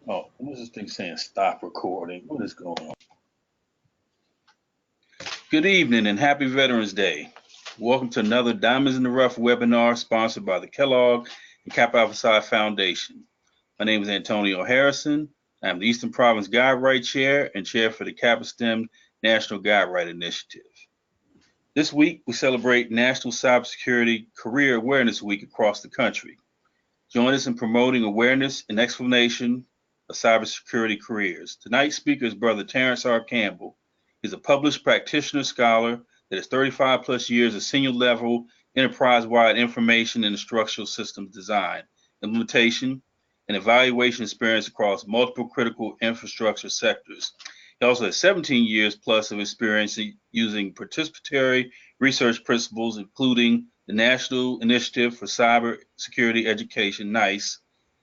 Oh, what is this thing saying? Stop recording. What is going on? Good evening and happy Veterans Day. Welcome to another Diamonds in the Rough webinar sponsored by the Kellogg and Kappa Alpha Psi Foundation. My name is Antonio Harrison. I am the Eastern Province Guide Right Chair and Chair for the Kappa STEM National Guide Right Initiative. This week, we celebrate National Cybersecurity Career Awareness Week across the country. Join us in promoting awareness and explanation of cybersecurity careers. Tonight's speaker is Brother Terrance R. Campbell. He's a published practitioner scholar that has 35 plus years of senior level enterprise-wide information and instructional systems design, implementation, and evaluation experience across multiple critical infrastructure sectors. He also has 17 years plus of experience using participatory research principles, including the National Initiative for Cyber Security Education, NICE,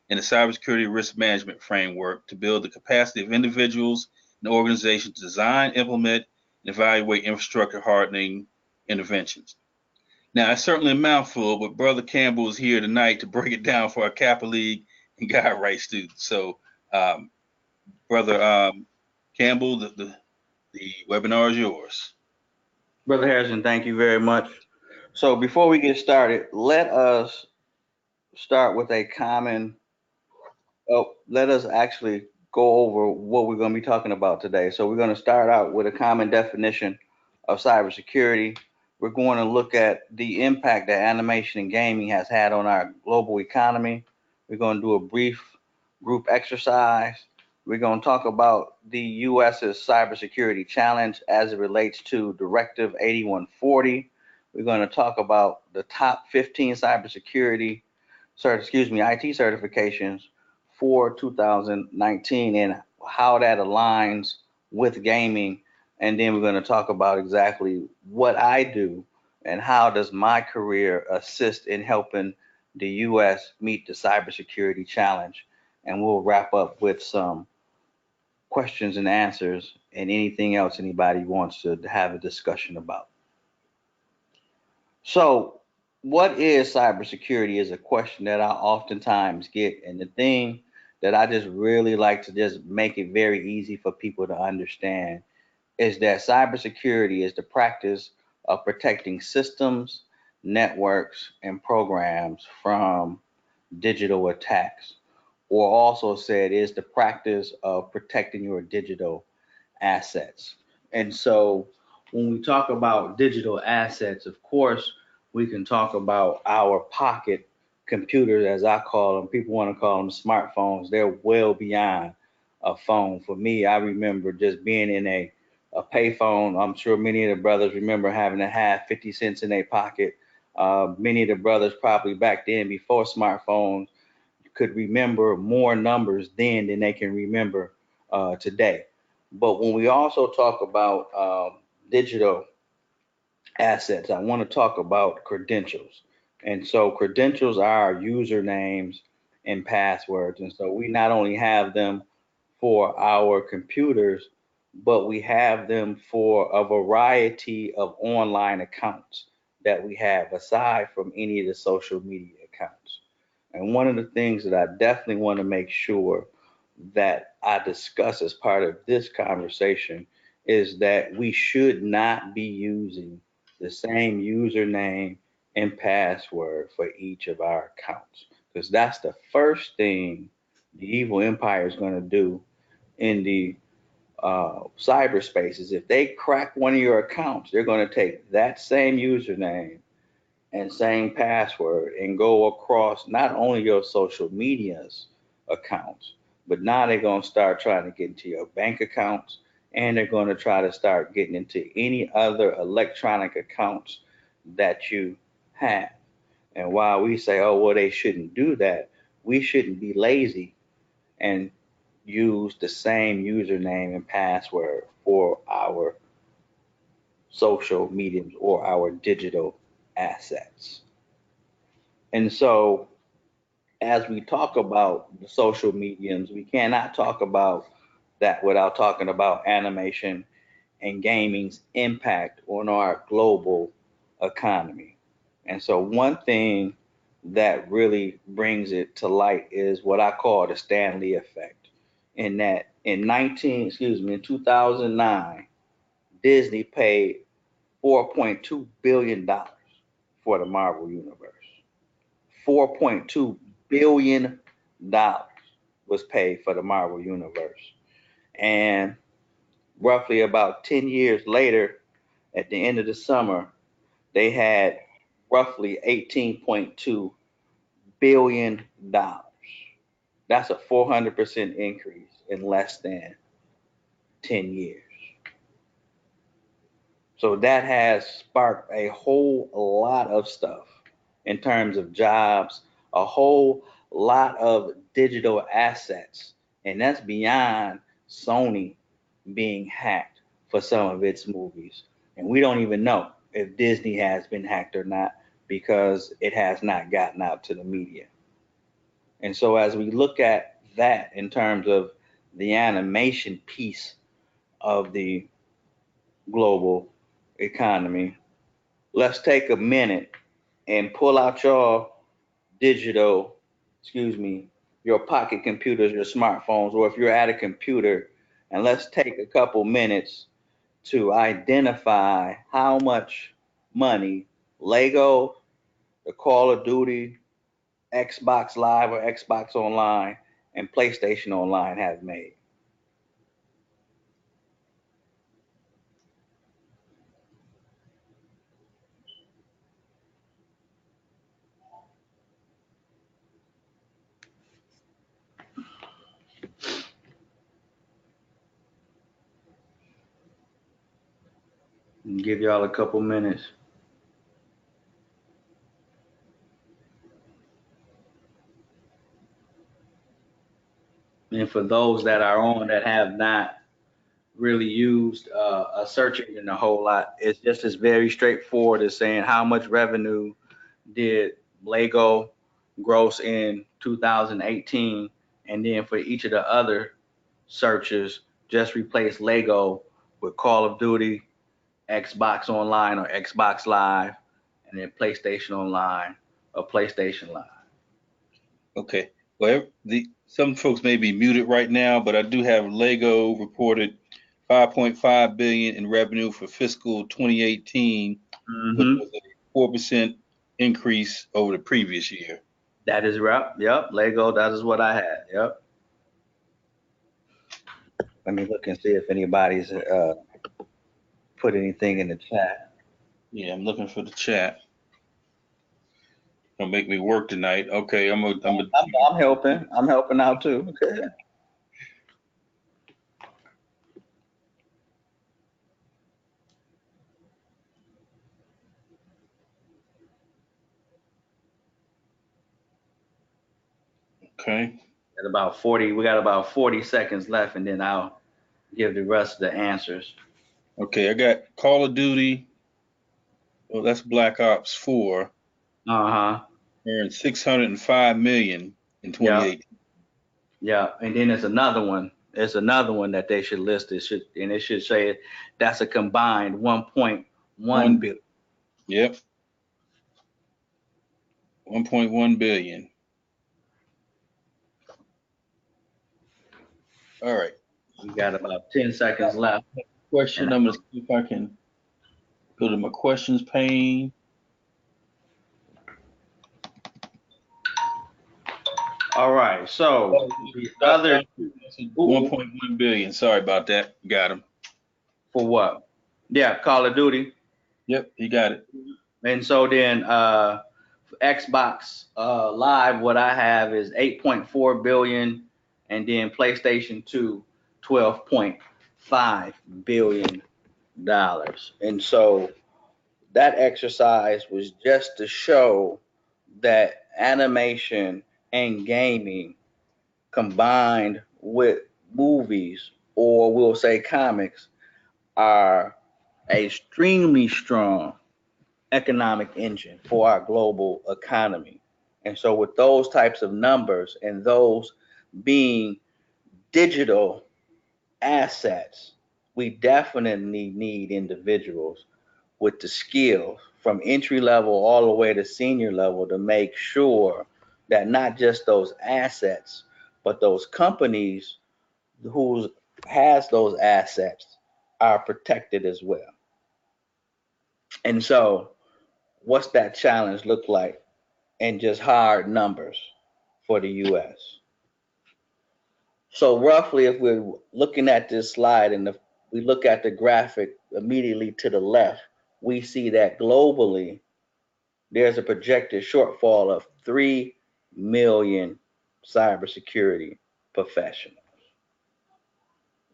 and the Cybersecurity Risk Management Framework to build the capacity of individuals and organizations to design, implement, and evaluate infrastructure hardening interventions. Now, it's certainly a mouthful, but Brother Campbell is here tonight to break it down for our Kappa League and Guide Right students. So, Brother Campbell, the webinar is yours. Brother Harrison, thank you very much. So before we get started, let us start with let us actually go over what we're going to be talking about today. So we're going to start out with a common definition of cybersecurity. We're going to look at the impact that animation and gaming has had on our global economy. We're going to do a brief group exercise. We're going to talk about the U.S.'s cybersecurity challenge as it relates to Directive 8140. We're going to talk about the top 15 IT certifications for 2019 and how that aligns with gaming. And then we're going to talk about exactly what I do and how does my career assist in helping the U.S. meet the cybersecurity challenge. And we'll wrap up with some questions and answers and anything else anybody wants to have a discussion about. So, what is cybersecurity is a question that I oftentimes get. And the thing that I just really like to just make it very easy for people to understand is that cybersecurity is the practice of protecting systems, networks, and programs from digital attacks, or also said is the practice of protecting your digital assets. And so when we talk about digital assets, of course, we can talk about our pocket computers, as I call them. People want to call them smartphones. They're well beyond a phone. For me, I remember just being in a payphone. I'm sure many of the brothers remember having to have 50 cents in their pocket. Many of the brothers probably back then, before smartphones, could remember more numbers then than they can remember today. But when we also talk about digital assets, I want to talk about credentials. And so credentials are usernames and passwords. And so we not only have them for our computers, but we have them for a variety of online accounts that we have aside from any of the social media accounts. And one of the things that I definitely want to make sure that I discuss as part of this conversation is that we should not be using the same username and password for each of our accounts, because that's the first thing the evil empire is going to do in the cyberspace. Is if they crack one of your accounts, they're going to take that same username and same password and go across not only your social medias accounts, but now they're going to start trying to get into your bank accounts, and they're going to try to start getting into any other electronic accounts that you have. And while we say, oh, well, they shouldn't do that, we shouldn't be lazy and use the same username and password for our social mediums or our digital assets. And so, as we talk about the social mediums, we cannot talk about that without talking about animation and gaming's impact on our global economy. And so, one thing that really brings it to light is what I call the Stanley effect. in that in 2009, Disney paid $4.2 billion for the Marvel Universe. $4.2 billion was paid for the Marvel Universe. And roughly about 10 years later, at the end of the summer, they had roughly $18.2 billion. That's a 400% increase in less than 10 years. So that has sparked a whole lot of stuff in terms of jobs, a whole lot of digital assets. And that's beyond Sony being hacked for some of its movies. And we don't even know if Disney has been hacked or not because it has not gotten out to the media. And so as we look at that in terms of the animation piece of the global economy, let's take a minute and pull out your digital, your pocket computers, your smartphones, or if you're at a computer, and let's take a couple minutes to identify how much money Lego, the Call of Duty, Xbox Live or Xbox Online, and PlayStation Online have made. I'll give y'all a couple minutes. And for those that are on that have not really used a search engine a whole lot, it's just as very straightforward as saying how much revenue did Lego gross in 2018, and then for each of the other searches, just replace Lego with Call of Duty, Xbox Online or Xbox Live, and then PlayStation Online or PlayStation Live. Okay. Well, some folks may be muted right now, but I do have Lego reported 5.5 billion in revenue for fiscal 2018, which was a 4% increase over the previous year. That is right. Yep. Lego, that is what I had. Yep. Let me look and see if anybody's put anything in the chat. Yeah, I'm looking for the chat. Don't make me work tonight. Okay, I'm helping. I'm helping out too. Okay. Okay. We got about 40 seconds left, and then I'll give the rest of the answers. Okay, I got Call of Duty. Well, that's Black Ops 4. Earned 605 million in 2018. Yeah, and then there's another one. There's another one that they should list. It should say that's a combined 1.1 billion. Yep. 1.1 billion. All right. We got about 10 seconds left. Question. I'm gonna see if I can go to my questions pane. All right. So the other 1.1 billion. Sorry about that. Got him. For what? Yeah, Call of Duty. Yep, you got it. And so then Xbox Live, what I have is 8.4 billion, and then PlayStation 2, $12.5 billion. And so that exercise was just to show that animation and gaming combined with movies, or we'll say comics, are an extremely strong economic engine for our global economy. And so with those types of numbers and those being digital assets, we definitely need individuals with the skills from entry level all the way to senior level to make sure that not just those assets, but those companies who has those assets are protected as well. And so, what's that challenge look like in just hard numbers for the U.S.? So roughly, if we're looking at this slide and we look at the graphic immediately to the left, we see that globally, there's a projected shortfall of 3 million cybersecurity professionals.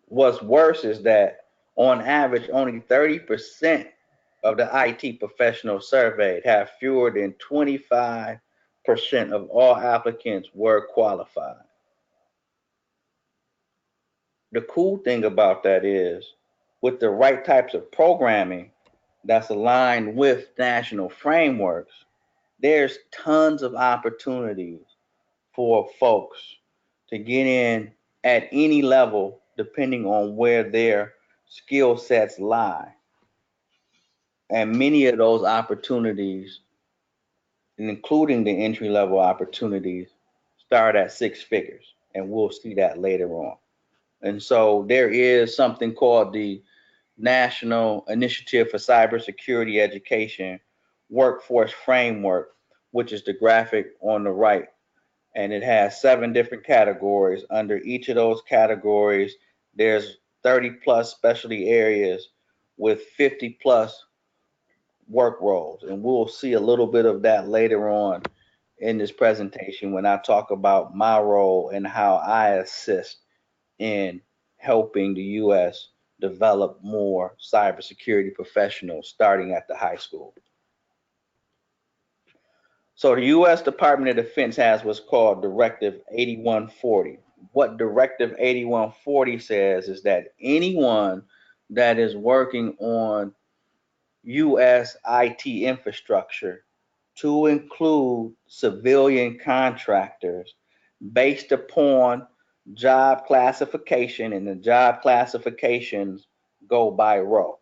What's worse is that on average, only 30% of the IT professionals surveyed have fewer than 25% of all applicants were qualified. The cool thing about that is, with the right types of programming that's aligned with national frameworks, there's tons of opportunities for folks to get in at any level depending on where their skill sets lie. And many of those opportunities, including the entry level opportunities, start at 6 figures. And we'll see that later on. And so there is something called the National Initiative for Cybersecurity Education Workforce Framework, which is the graphic on the right. And it has 7 different categories. Under each of those categories, there's 30 plus specialty areas with 50 plus work roles. And we'll see a little bit of that later on in this presentation when I talk about my role and how I assist in helping the U.S. develop more cybersecurity professionals starting at the high school. So the U.S. Department of Defense has what's called Directive 8140. What Directive 8140 says is that anyone that is working on U.S. IT infrastructure, to include civilian contractors, based upon job classification, and the job classifications go by row,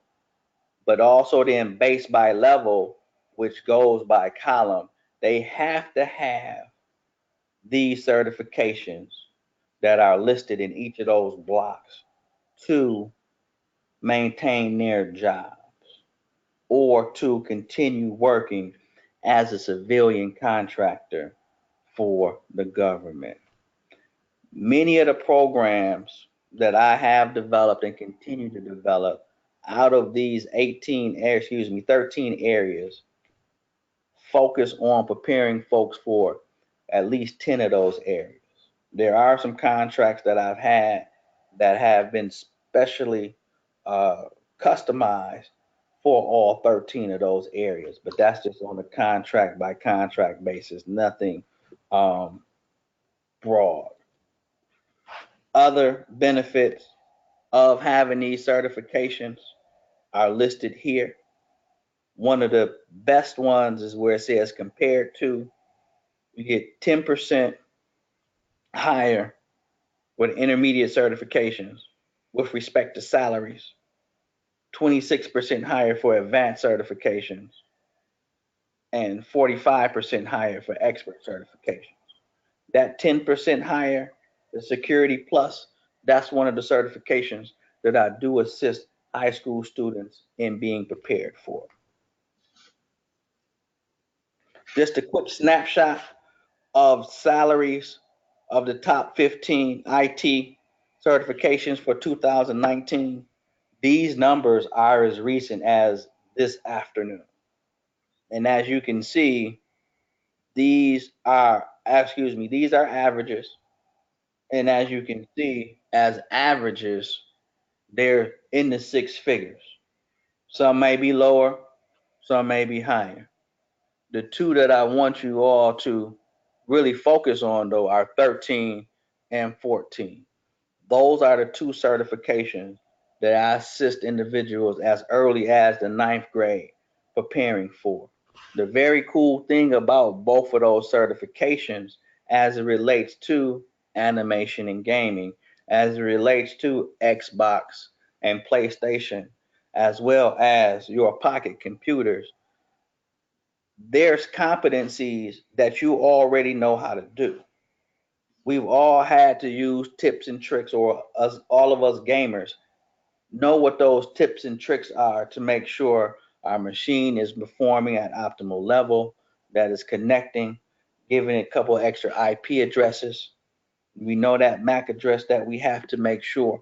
but also then based by level, which goes by column. They have to have these certifications that are listed in each of those blocks to maintain their jobs or to continue working as a civilian contractor for the government. Many of the programs that I have developed and continue to develop out of these 13 areas focus on preparing folks for at least 10 of those areas. There are some contracts that I've had that have been specially customized for all 13 of those areas, but that's just on a contract by contract basis, nothing broad. Other benefits of having these certifications are listed here. One of the best ones is where it says compared to, you get 10% higher with intermediate certifications with respect to salaries, 26% higher for advanced certifications, and 45% higher for expert certifications. That 10% higher, the Security Plus, that's one of the certifications that I do assist high school students in being prepared for. Just a quick snapshot of salaries of the top 15 IT certifications for 2019. These numbers are as recent as this afternoon. And as you can see, these are averages. And as you can see, as averages, they're in the 6 figures. Some may be lower, some may be higher. The two that I want you all to really focus on, though, are 13 and 14. Those are the two certifications that I assist individuals as early as the 9th grade preparing for. The very cool thing about both of those certifications as it relates to animation and gaming, as it relates to Xbox and PlayStation, as well as your pocket computers, there's competencies that you already know how to do. We've all had to use tips and tricks, or all of us gamers know what those tips and tricks are to make sure our machine is performing at optimal level, that is connecting, giving it a couple extra IP addresses. We know that MAC address that we have to make sure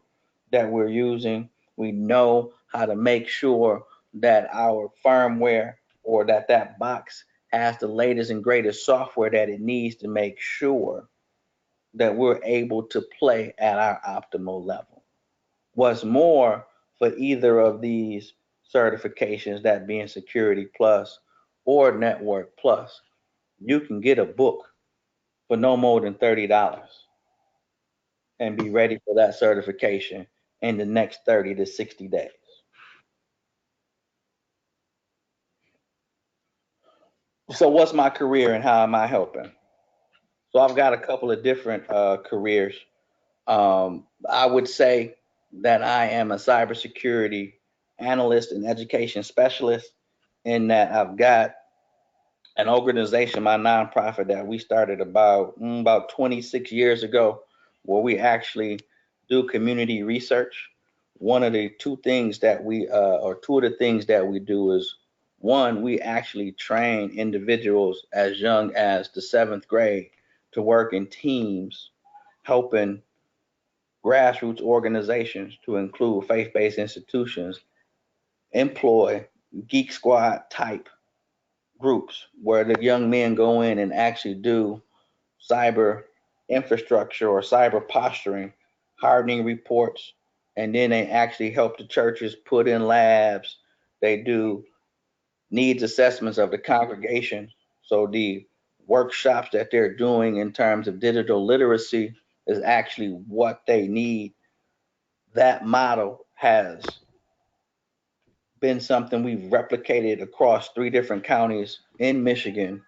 that we're using. We know how to make sure that our firmware, or that box has the latest and greatest software that it needs to make sure that we're able to play at our optimal level. What's more, for either of these certifications, that being Security Plus or Network Plus, you can get a book for no more than $30 and be ready for that certification in the next 30 to 60 days. So, what's my career and how am I helping? So, I've got a couple of different careers. I would say that I am a cybersecurity analyst and education specialist, in that I've got an organization, my nonprofit, that we started about 26 years ago, where we actually do community research. One of the two things that we, or two of the things that we do is, one, we actually train individuals as young as the seventh grade to work in teams, helping grassroots organizations, to include faith-based institutions, employ Geek Squad type groups where the young men go in and actually do cyber infrastructure or cyber posturing, hardening reports, and then they actually help the churches put in labs. They do needs assessments of the congregation. So the workshops that they're doing in terms of digital literacy is actually what they need. That model has been something we've replicated across 3 different counties in Michigan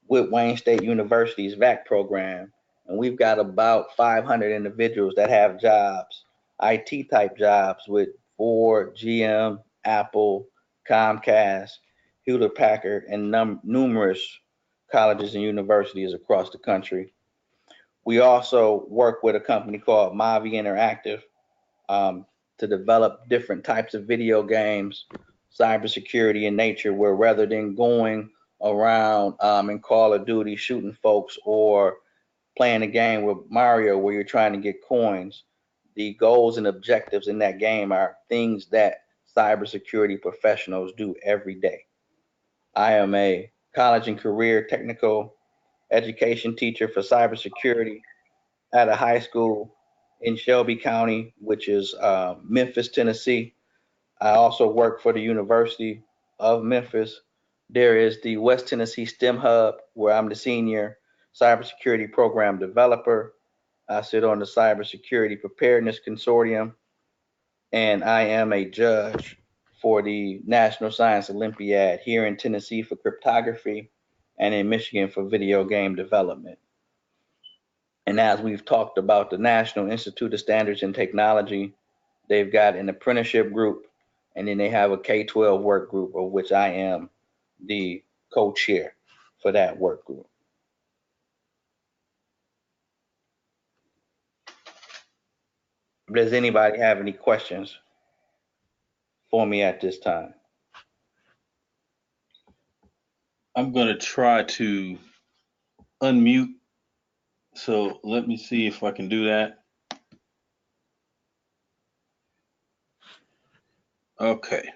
with Wayne State University's VAC program. And we've got about 500 individuals that have jobs, IT type jobs, with Ford, GM, Apple, Comcast, Hewlett Packard, and numerous colleges and universities across the country. We also work with a company called Mavi Interactive, um, to develop different types of video games, cybersecurity in nature, where rather than going around in Call of Duty shooting folks, or playing a game with Mario where you're trying to get coins, the goals and objectives in that game are things that cybersecurity professionals do every day. I am a college and career technical education teacher for cybersecurity at a high school in Shelby County, which is Memphis, Tennessee. I also work for the University of Memphis. There is the West Tennessee STEM Hub, where I'm the senior cybersecurity program developer. I sit on the Cybersecurity Preparedness Consortium, and I am a judge for the National Science Olympiad here in Tennessee for cryptography, and in Michigan for video game development. And as we've talked about the National Institute of Standards and Technology, they've got an apprenticeship group, and then they have a K-12 work group, of which I am the co-chair for that work group. Does anybody have any questions for me at this time? I'm going to try to unmute. So let me see if I can do that. Okay.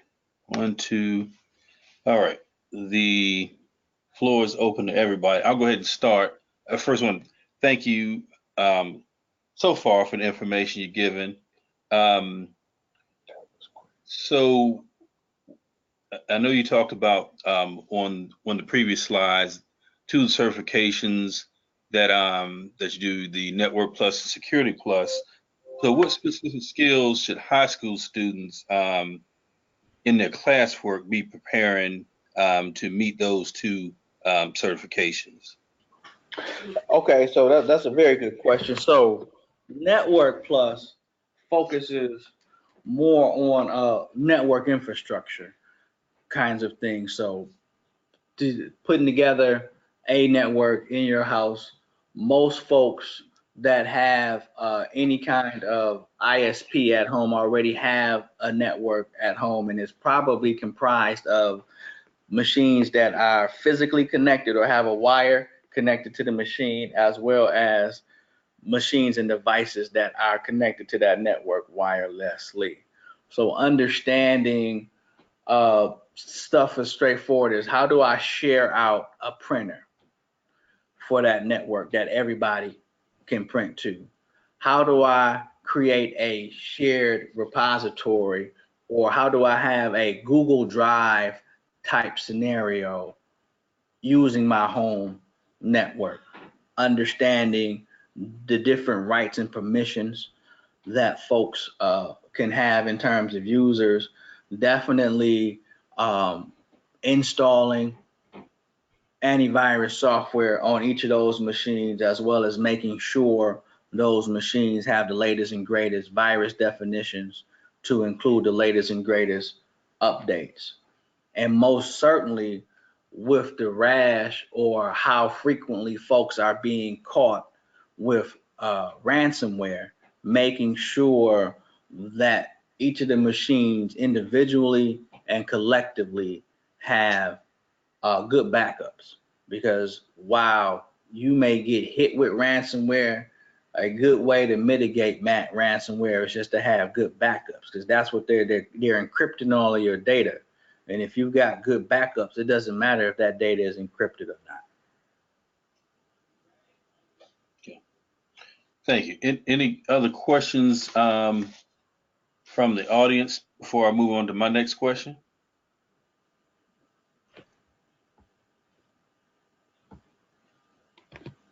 1, 2. All right. The floor is open to everybody. I'll go ahead and start. First one, thank you so far for the information you've given. So I know you talked about on one of the previous slides, 2 certifications that you do, the Network Plus and Security Plus. So what specific skills should high school students in their classwork be preparing to meet those 2 certifications? Okay, so that's a very good question. So Network Plus focuses more on network infrastructure kinds of things. So putting together a network in your house, most folks that have any kind of ISP at home already have a network at home, and it's probably comprised of machines that are physically connected or have a wire connected to the machine, as well as machines and devices that are connected to that network wirelessly. So understanding stuff as straightforward as, how do I share out a printer for that network that everybody can print to? How do I create a shared repository, or how do I have a Google Drive type scenario using my home network? Understanding the different rights and permissions that folks can have in terms of users, definitely installing antivirus software on each of those machines, as well as making sure those machines have the latest and greatest virus definitions to include the latest and greatest updates. And most certainly, with the rash or how frequently folks are being caught with ransomware, making sure that each of the machines individually and collectively have good backups. Because while you may get hit with ransomware, a good way to mitigate ransomware is just to have good backups, because that's what they're encrypting all of your data. And if you've got good backups, it doesn't matter if that data is encrypted or not. Okay. Thank you. Any other questions from the audience before I move on to my next question?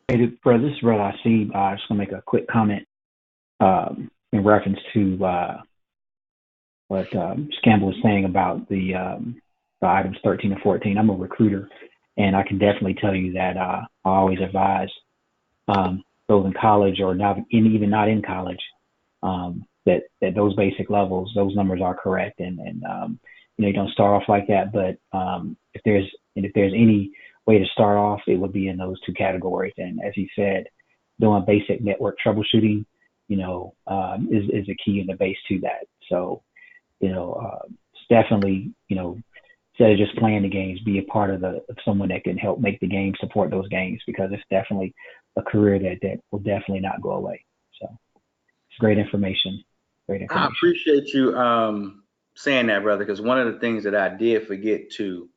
Hey, brother, this is Brother I see. I just want to make a quick comment in reference to what Campbell was saying about the items 13 and 14. I'm a recruiter, and I can definitely tell you that I always advise those in college or not, even not in college, that those basic levels, those numbers are correct, and you know, you don't start off like that. But if there's any way to start off, it would be in those two categories. And as he said, doing basic network troubleshooting, you know, is a key in the base to that. So, you know, it's definitely, you know, instead of just playing the games, be a part of someone that can help make the game, support those games, because it's definitely a career that will definitely not go away. So it's great information. Great information. I appreciate you saying that, brother, because one of the things that I did forget to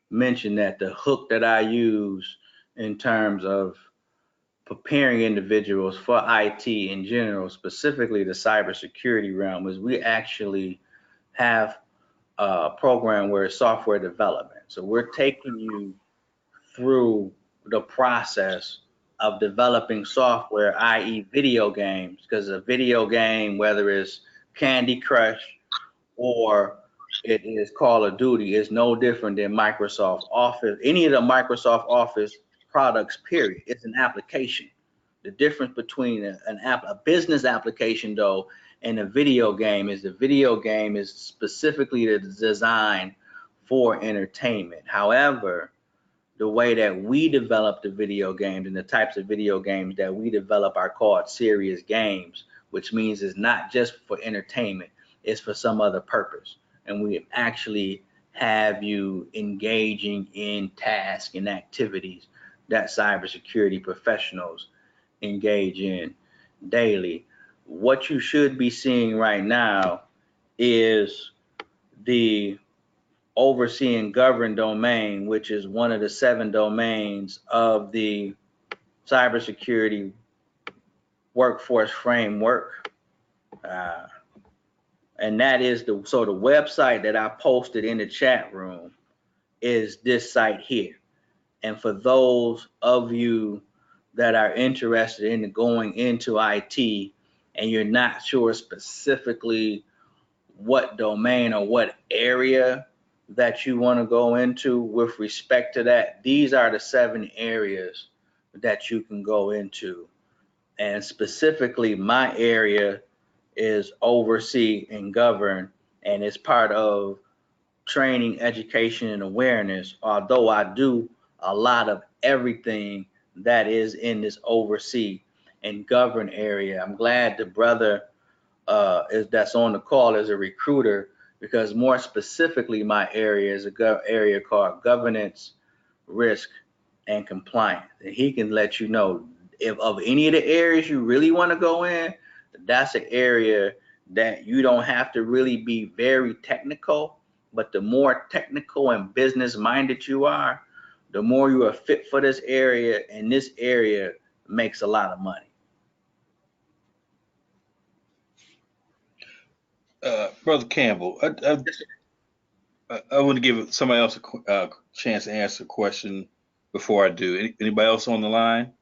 mention, that the hook that I use in terms of preparing individuals for IT in general, specifically the cybersecurity realm, is we actually have a program where it's software development. So we're taking you through the process of developing software, i.e. video games, because a video game, whether it's Candy Crush or it is Call of Duty, is no different than Microsoft Office. Any of the Microsoft Office products, period. It's an application. The difference between a business application, though, and a video game is the video game is specifically designed for entertainment. However, the way that we develop the video games and the types of video games that we develop are called serious games, which means it's not just for entertainment, it's for some other purpose. And we actually have you engaging in tasks and activities that cybersecurity professionals engage in daily. What you should be seeing right now is the overseeing governed domain, which is one of the 7 domains of the cybersecurity workforce framework. And that is the website that I posted in the chat room is this site here. And for those of you that are interested in going into IT and you're not sure specifically what domain or what area that you want to go into with respect to that, these are the 7 areas that you can go into. And specifically, my area is oversee and govern, and it's part of training, education, and awareness, although I do a lot of everything that is in this oversee and govern area. I'm glad the brother that's on the call is a recruiter, because more specifically, my area is a area called governance, risk, and compliance. And he can let you know if of any of the areas you really want to go in, that's an area that you don't have to really be very technical, but the more technical and business minded you are, the more you are fit for this area, and this area makes a lot of money. Brother Campbell, I want to give somebody else a chance to answer a question before I do. Anybody else on the line?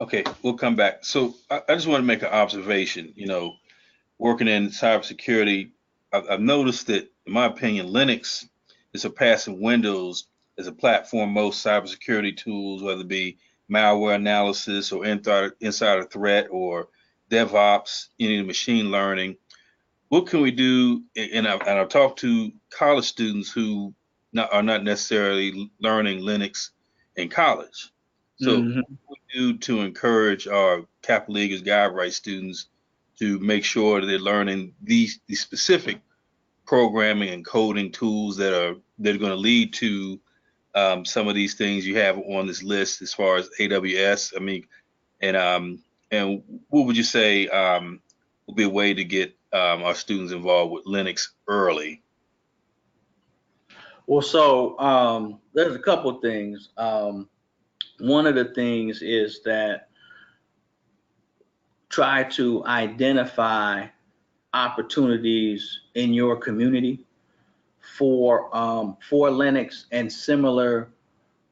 Okay, we'll come back. So I just want to make an observation. You know, working in cybersecurity, I've noticed that, in my opinion, Linux is surpassing Windows as a platform. Most cybersecurity tools, whether it be malware analysis or insider threat or DevOps, any machine learning. What can we do? And I've talked to college students who are not necessarily learning Linux in college. So Mm-hmm. what can we do to encourage our Kappa Leaguers Guide Right students to make sure that they're learning these specific programming and coding tools that are going to lead to some of these things you have on this list as far as AWS? I mean, and what would you say would be a way to get our students involved with Linux early? Well, so there's a couple of things. One of the things is that try to identify opportunities in your community for Linux and similar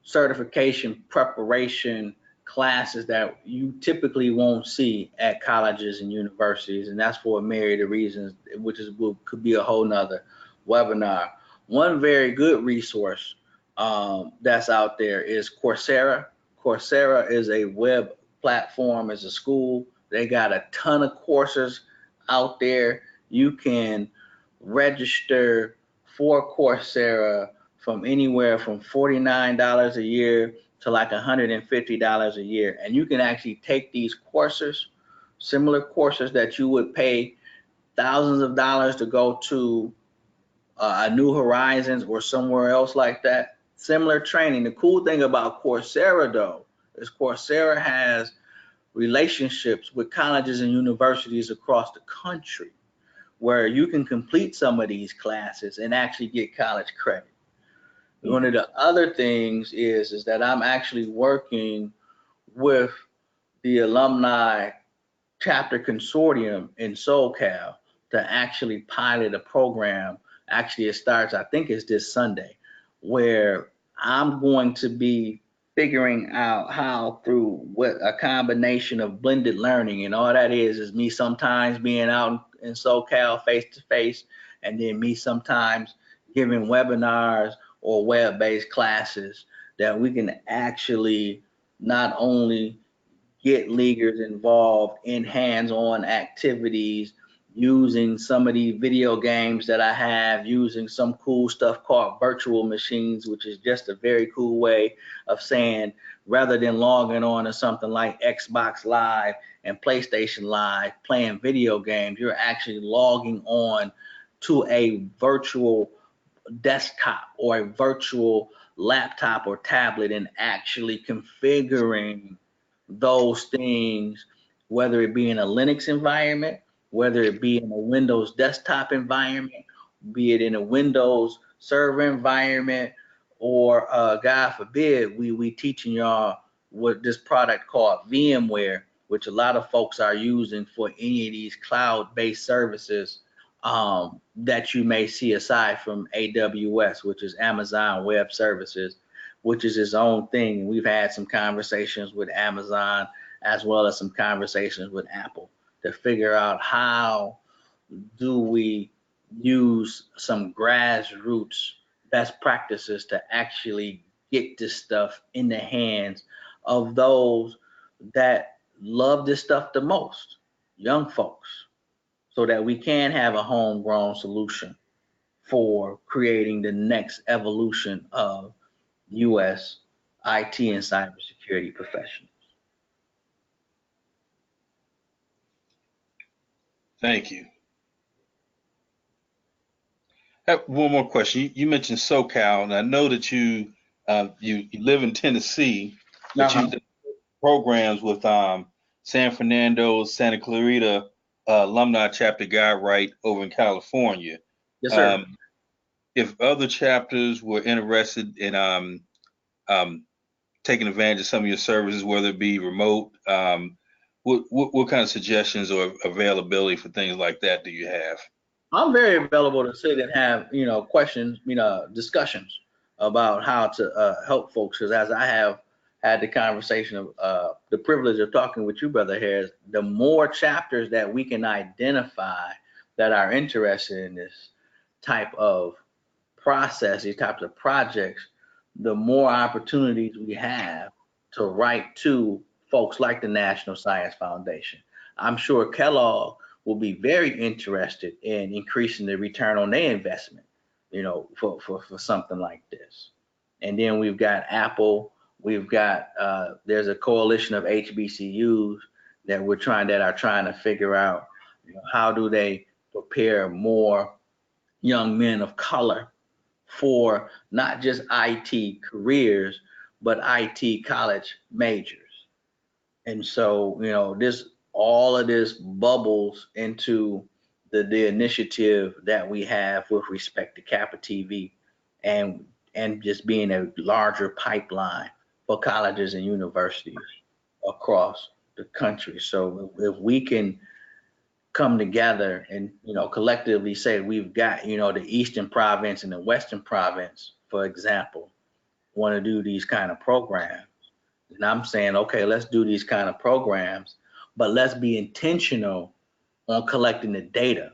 certification preparation classes that you typically won't see at colleges and universities, and that's for a myriad of reasons, which could be a whole nother webinar. One very good resource that's out there is Coursera. Coursera is a web platform, is a school. They got a ton of courses out there. You can register for Coursera from anywhere from $49 a year to like $150 a year. And you can actually take these courses, similar courses that you would pay thousands of dollars to go to a New Horizons or somewhere else like that. Similar training. The cool thing about Coursera, though, is Coursera has relationships with colleges and universities across the country where you can complete some of these classes and actually get college credit. One of the other things is that I'm actually working with the alumni chapter consortium in SoCal to actually pilot a program. Actually, it starts, I think it's this Sunday, where I'm going to be figuring out how, through what a combination of blended learning, and all that is me sometimes being out in SoCal face to face, and then me sometimes giving webinars or web-based classes, that we can actually not only get leaguers involved in hands-on activities using some of the video games that I have, using some cool stuff called virtual machines, which is just a very cool way of saying, rather than logging on to something like Xbox Live and PlayStation Live playing video games, you're actually logging on to a virtual desktop or a virtual laptop or tablet and actually configuring those things, whether it be in a Linux environment, whether it be in a Windows desktop environment, be it in a Windows server environment, or God forbid, we teaching y'all what this product called VMware, which a lot of folks are using for any of these cloud-based services that you may see aside from AWS, which is Amazon Web Services, which is its own thing. We've had some conversations with Amazon as well as some conversations with Apple to figure out how do we use some grassroots best practices to actually get this stuff in the hands of those that love this stuff the most, young folks, so that we can have a homegrown solution for creating the next evolution of U.S. IT and cybersecurity professionals. Thank you. I have one more question. You mentioned SoCal, and I know that you live in Tennessee, but Uh-huh. you did programs with San Fernando, Santa Clarita alumni chapter guide right over in California. Yes, sir. Um, if other chapters were interested in um, taking advantage of some of your services, whether it be remote, what kind of suggestions or availability for things like that do you have? I'm very available to sit and have, questions, discussions about how to help folks. Because as I have had the conversation of the privilege of talking with you, Brother Harris, the more chapters that we can identify that are interested in this type of process, these types of projects, the more opportunities we have to write to folks like the National Science Foundation. I'm sure Kellogg will be very interested in increasing the return on their investment, for something like this. And then we've got Apple, we've got there's a coalition of HBCUs that are trying to figure out, how do they prepare more young men of color for not just IT careers, but IT college majors. And so, this all of this bubbles into the initiative that we have with respect to Kappa TV and just being a larger pipeline for colleges and universities across the country. So if we can come together and collectively say we've got the Eastern Province and the Western Province, for example, want to do these kind of programs, and I'm saying, okay, let's do these kind of programs, but let's be intentional on collecting the data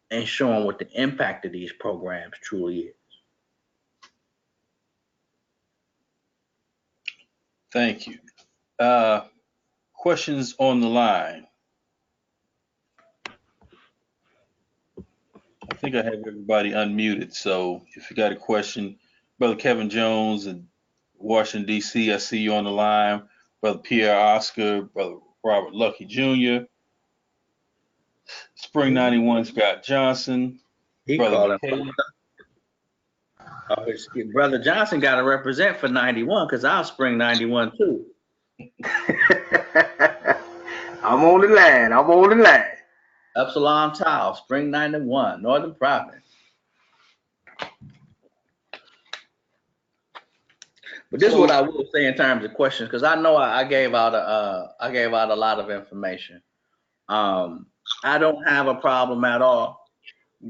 and showing what the impact of these programs truly is. Thank you. Questions on the line. I think I have everybody unmuted. So if you got a question, Brother Kevin Jones in Washington, D.C., I see you on the line. Brother Pierre Oscar, Brother Robert Lucky Jr., Spring 91, Scott Johnson, He Brother calling. McKay. Brother Johnson got to represent for 91 because I'll spring 91 too. I'm on the line. I'm on the line. Epsilon Tau, spring 91, Northern Province. But this is what I will say in terms of questions, because I know I gave out a lot of information. I don't have a problem at all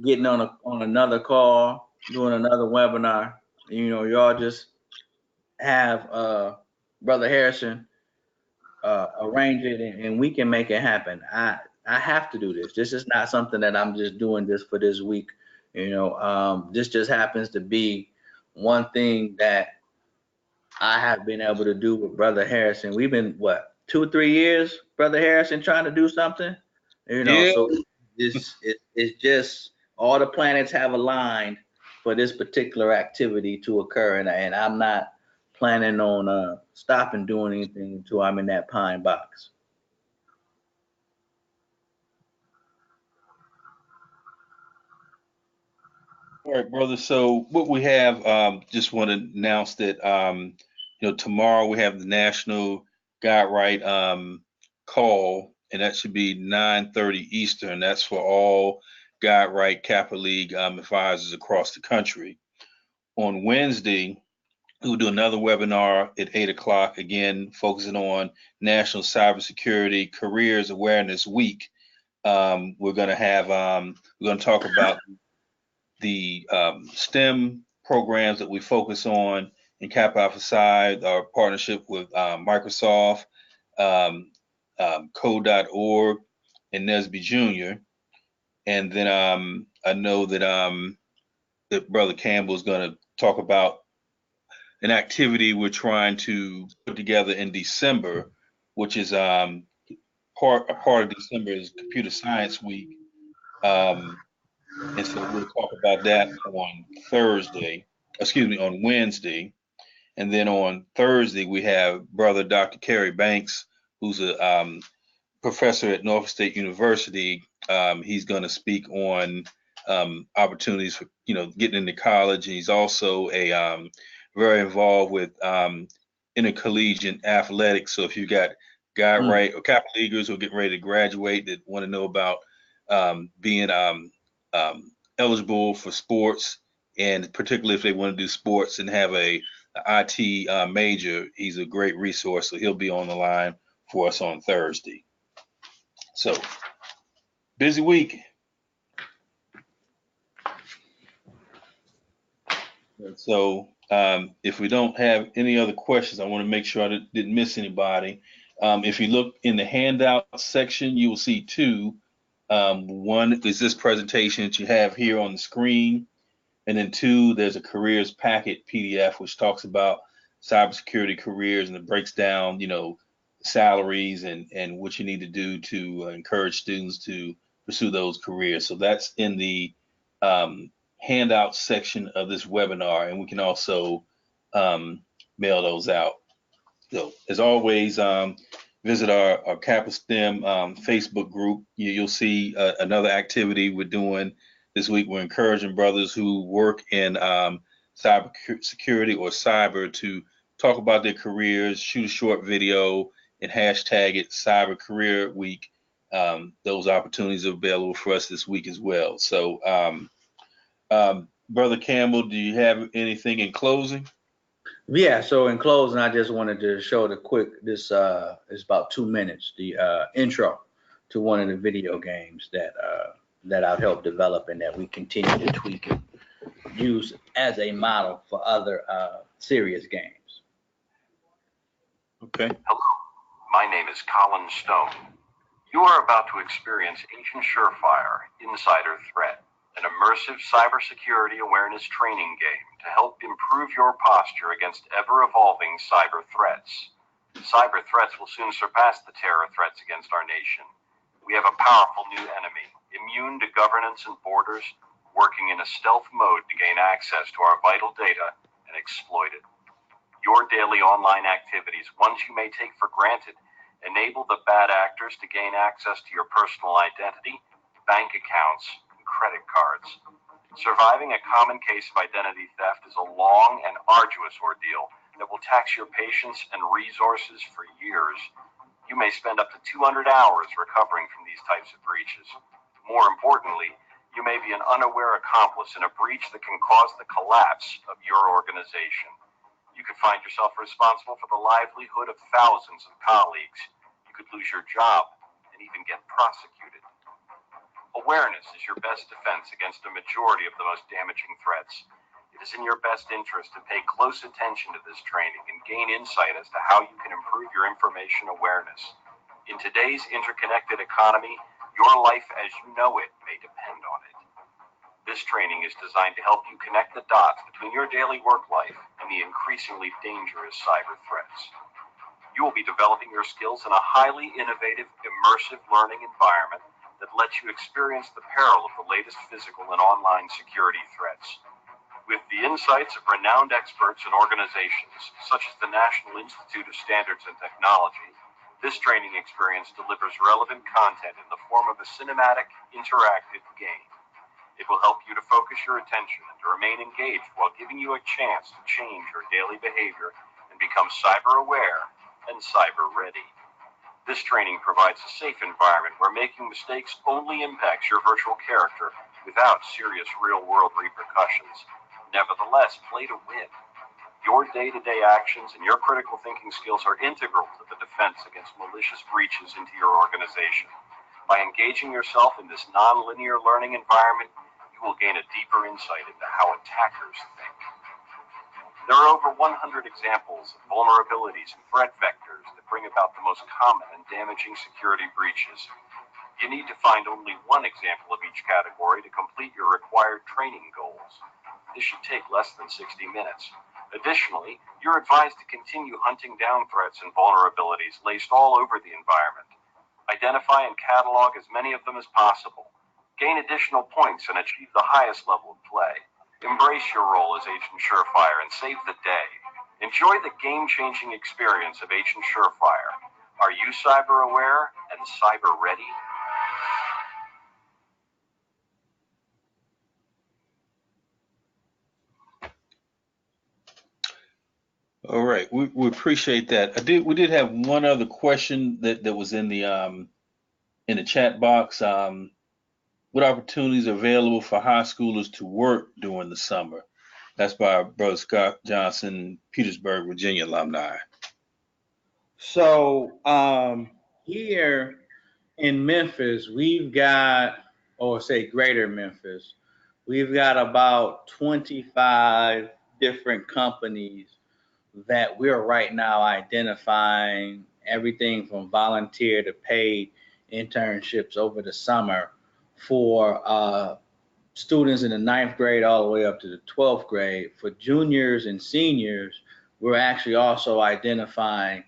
getting on another call, doing another webinar. Y'all just have Brother Harrison arrange it, and we can make it happen. I have to do this. This is not something that I'm just doing this for this week. This just happens to be one thing that I have been able to do with Brother Harrison. We've been, what, 2 or 3 years, Brother Harrison, trying to do something. Yeah. So it's just all the planets have aligned for this particular activity to occur, and I'm not planning on stopping doing anything until I'm in that pine box. All right, brother. So what we have, just want to announce that tomorrow we have the National Guide Right call, and that should be 9:30 Eastern. That's for all Guide Right Kappa League advisors across the country. On Wednesday, we'll do another webinar at 8 o'clock, again, focusing on National Cybersecurity Careers Awareness Week. We're going to talk about the STEM programs that we focus on in Kappa Alpha Psi, our partnership with Microsoft, Code.org, and Nesby Jr. And then I know that Brother Campbell is going to talk about an activity we're trying to put together in December, which is a part of December is Computer Science Week. And so we'll talk about that on Wednesday. And then on Thursday, we have Brother Dr. Kerry Banks, who's a professor at Norfolk State University. He's going to speak on opportunities for, getting into college. And he's also very involved with intercollegiate athletics. So if you got guy right or Kappa leaguers who are getting ready to graduate that want to know about being eligible for sports, and particularly if they want to do sports and have a IT major, he's a great resource. So he'll be on the line for us on Thursday. So busy week. So if we don't have any other questions, I want to make sure I didn't miss anybody. If you look in the handout section, you will see two. One is this presentation that you have here on the screen. And then two, there's a careers packet PDF, which talks about cybersecurity careers, and it breaks down, salaries and what you need to do to encourage students to pursue those careers. So that's in the handout section of this webinar, and we can also mail those out. So as always, visit our Kappa STEM Facebook group. You'll see another activity we're doing this week. We're encouraging brothers who work in cybersecurity or cyber to talk about their careers, shoot a short video, and hashtag it Cyber Career Week. Those opportunities are available for us this week as well. So, Brother Campbell, do you have anything in closing? Yeah, so in closing, I just wanted to show it's about 2 minutes, the intro to one of the video games that I've helped develop and that we continue to tweak and use as a model for other serious games. Okay. Hello, my name is Colin Stone. You are about to experience Agent Surefire Insider Threat, an immersive cybersecurity awareness training game to help improve your posture against ever-evolving cyber threats. Cyber threats will soon surpass the terror threats against our nation. We have a powerful new enemy, immune to governance and borders, working in a stealth mode to gain access to our vital data and exploit it. Your daily online activities, ones you may take for granted, enable the bad actors to gain access to your personal identity, bank accounts, and credit cards. Surviving a common case of identity theft is a long and arduous ordeal that will tax your patience and resources for years. You may spend up to 200 hours recovering from these types of breaches. More importantly, you may be an unaware accomplice in a breach that can cause the collapse of your organization. You could find yourself responsible for the livelihood of thousands of colleagues. You could lose your job and even get prosecuted. Awareness is your best defense against a majority of the most damaging threats. It is in your best interest to pay close attention to this training and gain insight as to how you can improve your information awareness. In today's interconnected economy, your life as you know it may depend on it. This training is designed to help you connect the dots between your daily work life and the increasingly dangerous cyber threats. You will be developing your skills in a highly innovative, immersive learning environment that lets you experience the peril of the latest physical and online security threats. With the insights of renowned experts and organizations, such as the National Institute of Standards and Technology, this training experience delivers relevant content in the form of a cinematic, interactive game. It will help you to focus your attention and to remain engaged while giving you a chance to change your daily behavior and become cyber aware and cyber ready. This training provides a safe environment where making mistakes only impacts your virtual character without serious real-world repercussions. Nevertheless, play to win. Your day-to-day actions and your critical thinking skills are integral to the defense against malicious breaches into your organization. By engaging yourself in this non-linear learning environment, you will gain a deeper insight into how attackers think. There are over 100 examples of vulnerabilities and threat vectors that bring about the most common and damaging security breaches. You need to find only one example of each category to complete your required training goals. This should take less than 60 minutes. Additionally, you're advised to continue hunting down threats and vulnerabilities laced all over the environment. Identify and catalog as many of them as possible. Gain additional points and achieve the highest level of play. Embrace your role as Agent Surefire and save the day. Enjoy the game-changing experience of Agent Surefire. Are you cyber aware and cyber ready? All right, we appreciate that. We did have one other question that was in the chat box. What opportunities are available for high schoolers to work during the summer? That's by our brother Scott Johnson, Petersburg, Virginia alumni. So here in Memphis, we've got, or say greater Memphis, we've got about 25 different companies that we're right now identifying everything from volunteer to paid internships over the summer for students in the ninth grade all the way up to the 12th grade. For juniors and seniors, we're actually also identifying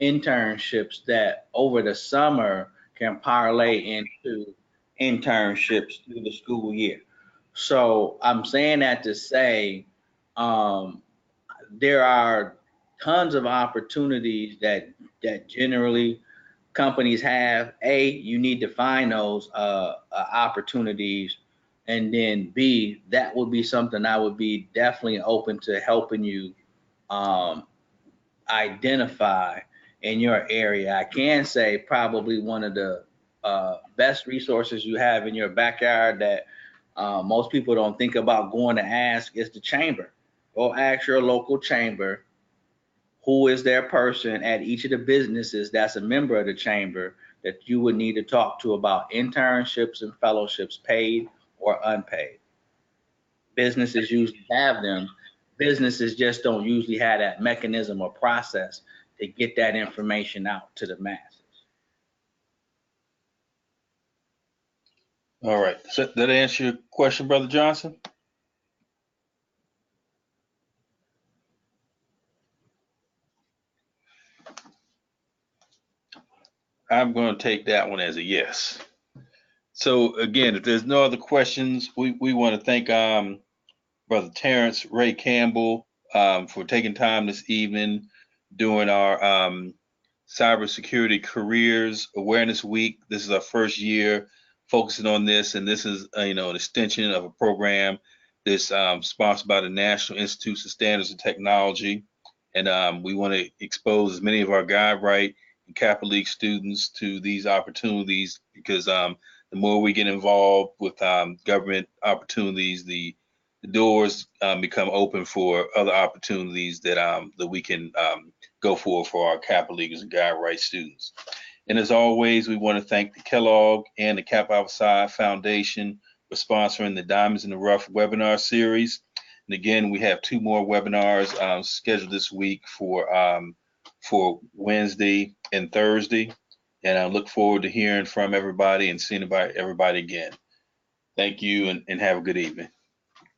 internships that over the summer can parlay into internships through the school year. So I'm saying that to say there are tons of opportunities that generally companies have. A, you need to find those opportunities, and then B, that would be something I would be definitely open to helping you identify in your area. I can say probably one of the best resources you have in your backyard that most people don't think about going to ask is the chamber. Go ask your local chamber who is their person at each of the businesses that's a member of the chamber that you would need to talk to about internships and fellowships, paid or unpaid. Businesses usually have them. Businesses just don't usually have that mechanism or process to get that information out to the masses. All right, so that answer your question, Brother Johnson? I'm going to take that one as a yes. So again, if there's no other questions, we want to thank Brother Terrance Ray Campbell for taking time this evening during our Cybersecurity Careers Awareness Week. This is our first year focusing on this, and this is an extension of a program that's sponsored by the National Institutes of Standards and Technology, and we want to expose as many of our Guide Right and Kappa League students to these opportunities because the more we get involved with government opportunities, the doors become open for other opportunities that we can go for our Kappa Leaguers and Guide Right students. And as always, we want to thank the Kellogg and the Kappa Alpha Psi Foundation for sponsoring the Diamonds in the Rough webinar series. And again, we have 2 more webinars scheduled this week for Wednesday and Thursday. And I look forward to hearing from everybody and seeing everybody again. Thank you and have a good evening.